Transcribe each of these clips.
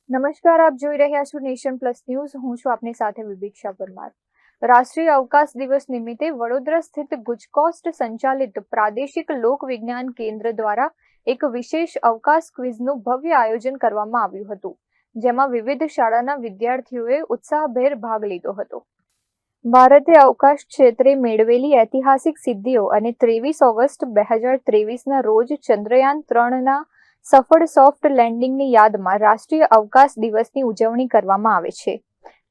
નમસ્કાર, આપ જોઈ રહ્યા છો નેશન પ્લસ ન્યૂઝ. હું છું આપની સાથે વિભીક્ષા પરમાર. રાષ્ટ્રીય અવકાશ દિવસ નિમિત્તે વડોદરા સ્થિત ગુજકોસ્ટ સંચાલિત પ્રાદેશિક લોક વિજ્ઞાન કેન્દ્ર દ્વારા એક વિશેષ અવકાશ ક્વિઝનું ભવ્ય આયોજન કરવામાં આવ્યું હતું, જેમાં વિવિધ શાળાના વિદ્યાર્થીઓએ ઉત્સાહભેર ભાગ લીધો હતો. ભારતે અવકાશ ક્ષેત્રે મેળવેલી ઐતિહાસિક સિદ્ધિઓ અને 23 ઓગસ્ટ 2023ના રોજ ચંદ્રયાન 3ના સફળ સોફ્ટ લેન્ડિંગની યાદમાં રાષ્ટ્રીય અવકાશ દિવસની ઉજવણી કરવામાં આવે છે.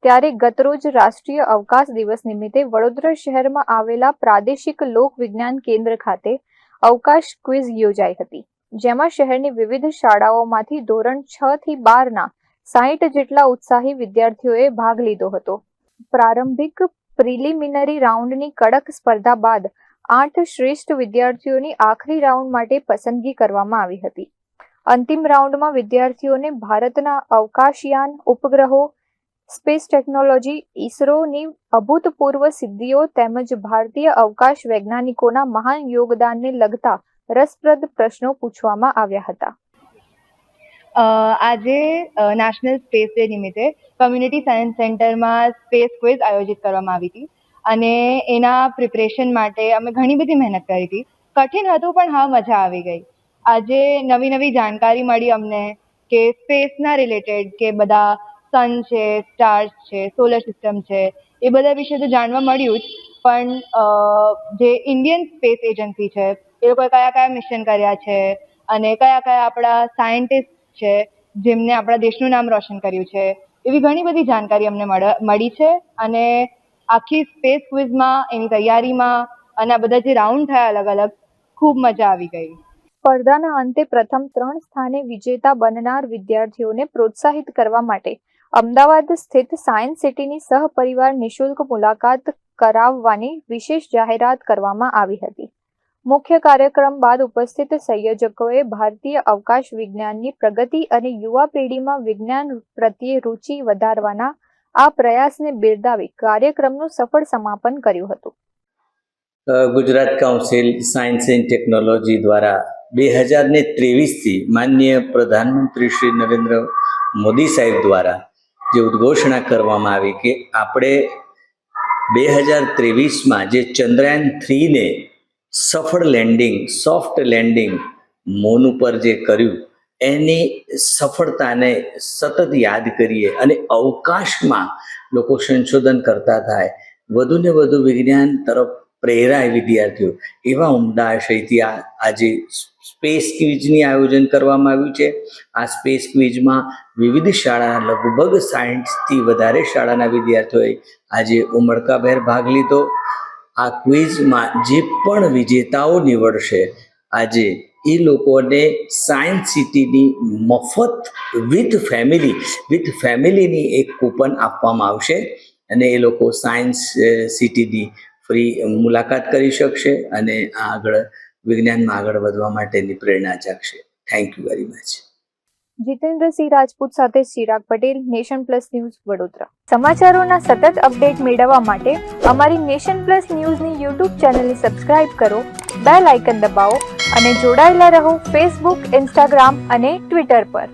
ત્યારે ગતરોજ રાષ્ટ્રીય અવકાશ દિવસ નિમિત્તે વડોદરા શહેરમાં આવેલા પ્રાદેશિક લોક વિજ્ઞાન કેન્દ્ર ખાતે અવકાશ ક્વિઝ યોજાઈ હતી, જેમાં શહેરની વિવિધ શાળાઓમાંથી ધોરણ 6 થી 12ના 60 જેટલા ઉત્સાહી વિદ્યાર્થીઓએ ભાગ લીધો હતો. પ્રારંભિક પ્રિલિમિનરી રાઉન્ડની કડક સ્પર્ધા બાદ 8 શ્રેષ્ઠ વિદ્યાર્થીઓની આખરી રાઉન્ડ માટે પસંદગી કરવામાં આવી હતી. અંતિમ રાઉન્ડમાં વિદ્યાર્થીઓને ભારતના અવકાશયાન ઉપગ્રહો, સ્પેસ ટેકનોલોજી, ઇસરોની અભૂતપૂર્વ સિદ્ધિઓ તેમજ ભારતીય અવકાશ વૈજ્ઞાનિકોના મહાન યોગદાનને લગતા રસપ્રદ પ્રશ્નો પૂછવામાં આવ્યા હતા. આજે નેશનલ સ્પેસ ડે નિમિત્તે કમ્યુનિટી સાયન્સ સેન્ટરમાં સ્પેસ ક્વિઝ આયોજિત કરવામાં આવી હતી અને એના પ્રિપરેશન માટે અમે ઘણી બધી મહેનત કરી હતી. કઠિન હતું પણ હા, મજા આવી ગઈ. આજે નવી જાણકારી મળી અમને કે સ્પેસના રિલેટેડ કે બધા સન છે, સ્ટાર્સ છે, સોલર સિસ્ટમ છે, એ બધા વિશે તો જાણવા મળ્યું જ, પણ જે ઇન્ડિયન સ્પેસ એજન્સી છે એ લોકોએ કયા મિશન કર્યા છે અને કયા આપણા સાયન્ટિસ્ટ છે જેમને આપણા દેશનું નામ રોશન કર્યું છે, એવી ઘણી બધી જાણકારી અમને મળી છે. અને આખી સ્પેસ ક્વિઝમાં, એની તૈયારીમાં અને આ બધા જે રાઉન્ડ થયા અલગ અલગ, ખૂબ મજા આવી ગઈ. સ્પર્ધાના અંતે પ્રથમ 3 સ્થાને વિજેતા બનનાર વિદ્યાર્થીઓને પ્રોત્સાહિત કરવા માટે અમદાવાદ સ્થિત સાયન્સ સિટીની સહપરિવાર નિઃશુલ્ક મુલાકાત કરાવવાની વિશેષ જાહેરાત કરવામાં આવી હતી. મુખ્ય કાર્યક્રમ બાદ ઉપસ્થિત સંયોજકોએ ભારતીય અવકાશ વિજ્ઞાનની પ્રગતિ અને યુવા પેઢીમાં વિજ્ઞાન પ્રત્યે રુચિ વધારવાના આ પ્રયાસને બિરદાવી કાર્યક્રમનું સફળ સમાપન કર્યું હતું. Gujarat council science and technology દ્વારા 2023થી માનનીય પ્રધાનમંત્રી શ્રી નરેન્દ્ર મોદી સાહેબ દ્વારા જે ઉદ્ઘોષણા કરવામાં આવી કે આપણે 2023માં જે ચંદ્રયાન 3ને સફળ લેન્ડિંગ, સોફ્ટ લેન્ડિંગ મૂન ઉપર જે કર્યું, એની સફળતાને સતત યાદ કરીએ અને અવકાશમાં લોકો સંશોધન કરતા થાય, વધુને વધુ વિજ્ઞાન તરફ પ્રેરાય વિદ્યાર્થીઓ, એવા ઉમદા આશયથી આજે સ્પેસ ક્વિઝની આયોજન કરવામાં આવ્યું છે. આ સ્પેસ ક્વિઝમાં વિવિધ શાળાના લગભગ 60થી વધારે શાળાના વિદ્યાર્થીઓએ આજે ઉમળકાભેર ભાગ લીધો. આ ક્વિઝમાં જે પણ વિજેતાઓ નીવડશે, આજે એ લોકોને સાયન્સ સિટીની મફત વિથ ફેમિલીની એક કૂપન આપવામાં આવશે અને એ લોકો સાયન્સ સિટીની ફ્રી મુલાકાત કરી શકશે અને આગળ વિજ્ઞાનમાં આગળ વધવા માટેની પ્રેરણા જાગશે. Thank you very much. Jitendrasinh Rajput સાથે Chirag Patel, nation plus news, Vadodara. સમાચારોના સતત અપડેટ મેળવવા માટે અમારી નેશન પ્લસ ન્યૂઝની યુટ્યુબ ચેનલને સબસ્ક્રાઇબ કરો, બેલ આઇકન દબાવો અને જોડાયેલા રહો ફેસબુક, ઇન્સ્ટાગ્રામ અને ટ્વિટર પર.